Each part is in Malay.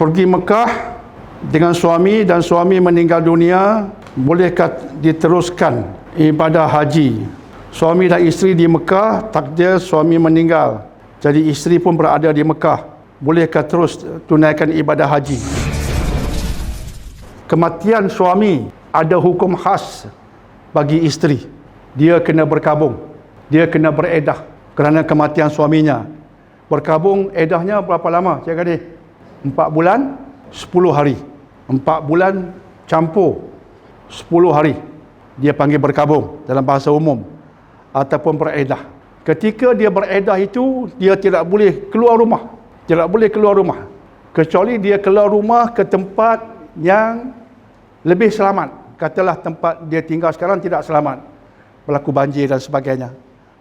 pergi Mekah dengan suami dan suami meninggal dunia, bolehkah diteruskan ibadah haji? Suami dan isteri di Mekah, takdir suami meninggal, jadi isteri pun berada di Mekah, bolehkah terus tunaikan ibadah haji? Kematian suami ada hukum khas bagi isteri. Dia kena berkabung, dia kena beredah kerana kematian suaminya. Berkabung edahnya berapa lama, Cik Gadis? 4 bulan 10 hari. 4 bulan campur 10 hari. Dia panggil berkabung dalam bahasa umum, ataupun beredah. Ketika dia beredah itu, dia tidak boleh keluar rumah. Tidak boleh keluar rumah, kecuali dia keluar rumah ke tempat yang lebih selamat. Katalah tempat dia tinggal sekarang tidak selamat, berlaku banjir dan sebagainya,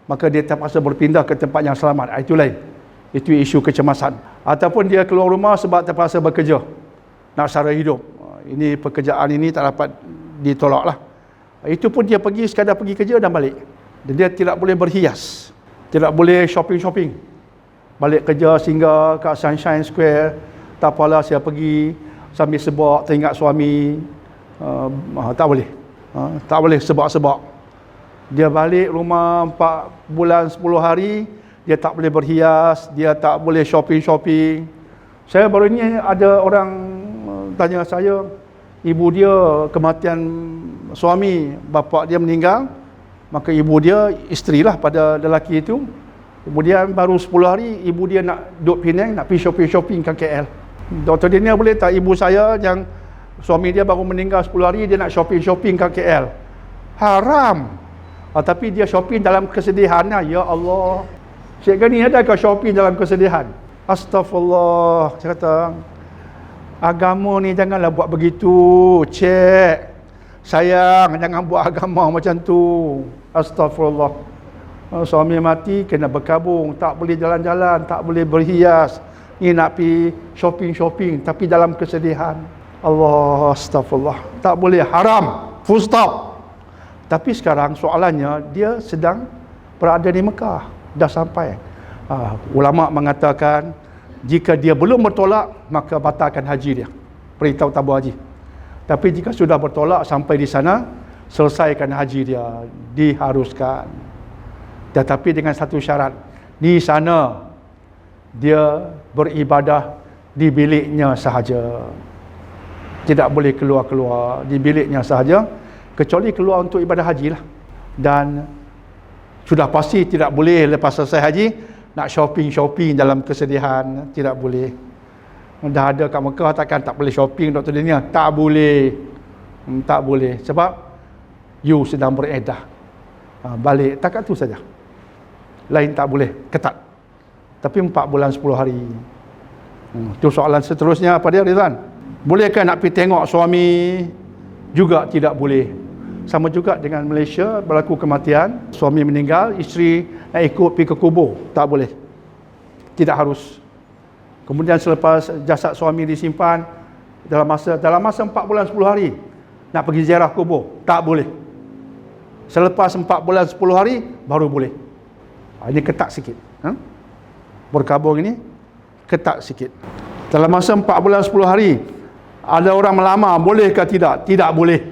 maka dia terpaksa berpindah ke tempat yang selamat. Itu lain, itu isu kecemasan. Ataupun dia keluar rumah sebab terpaksa bekerja, nak sara hidup. Ini pekerjaan ini tak dapat ditolak lah. Itu pun dia pergi sekadar pergi kerja dan balik. Dan dia tidak boleh berhias, tidak boleh shopping-shopping. Balik kerja singgah kat Sunshine Square, tak apalah saya pergi sambil sebab teringat suami. Tak boleh. Tak boleh sebab-sebab. Dia balik rumah 4 bulan 10 hari, dia tak boleh berhias, dia tak boleh shopping-shopping. Saya baru ni ada orang tanya saya, ibu dia kematian suami, bapa dia meninggal, maka ibu dia isterilah pada lelaki itu. Kemudian baru 10 hari ibu dia nak duduk Penang, nak pergi shopping ke KL. Dr. Dania, boleh tak ibu saya yang suami dia baru meninggal 10 hari, dia nak shopping ke KL? Haram. Tapi dia shopping dalam kesedihan. Ya Allah, Syekh Ghani, adakah shopping dalam kesedihan? Astaghfirullah. Saya kata, agama ni janganlah buat begitu, Cik. Sayang, jangan buat agama macam tu. Astaghfirullah. Suami mati kena berkabung, tak boleh jalan-jalan, tak boleh berhias. Ni nak pergi shopping-shopping tapi dalam kesedihan. Allah, astagfirullah. Tak boleh, haram. Full stop. Tapi sekarang soalannya, dia sedang berada di Mekah, dah sampai. Ulama mengatakan, jika dia belum bertolak, maka batalkan haji dia. Perintah tabur haji. Tapi jika sudah bertolak sampai di sana, selesaikan haji dia, diharuskan. Tetapi dengan satu syarat, di sana dia beribadah di biliknya sahaja. Tidak boleh keluar-keluar, di biliknya sahaja, kecuali keluar untuk ibadah haji lah. Dan sudah pasti tidak boleh lepas selesai haji nak shopping-shopping dalam kesedihan, tidak boleh. Dah ada kat Mekah, takkan tak boleh shopping, Dr. Dania? Tak boleh. Tak boleh. Sebab you sedang beredah. Balik, takat tu saja. Lain tak boleh, ketat. Tapi 4 bulan 10 hari. Itu soalan seterusnya apa dia, Rizwan? Bolehkah nak pergi tengok suami? Juga tidak boleh. Sama juga dengan Malaysia, berlaku kematian, suami meninggal, isteri nak ikut pergi ke kubur, tak boleh. Tidak harus. Kemudian selepas jasad suami disimpan, dalam masa 4 bulan 10 hari nak pergi ziarah kubur, tak boleh. Selepas 4 bulan 10 hari baru boleh. Ini ketat sikit. Berkabung ini ketat sikit. Dalam masa 4 bulan 10 hari ada orang melamar, bolehkah tidak? Tidak boleh.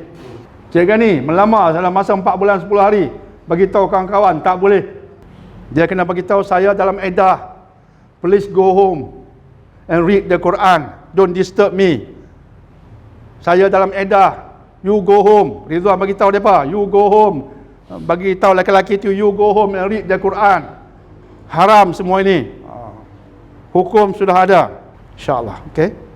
Cik Ghani, melamar dalam masa 4 bulan 10 hari, bagi tahu kawan-kawan, tak boleh. Dia kena bagi tahu, saya dalam edah, please go home and read the Quran, don't disturb me. Saya dalam edah, you go home. Ridwan bagi tahu depa, you go home. Bagi tahu lelaki itu, you go home and read the Quran. Haram semua ini. Hukum sudah ada, insya-Allah. Okey.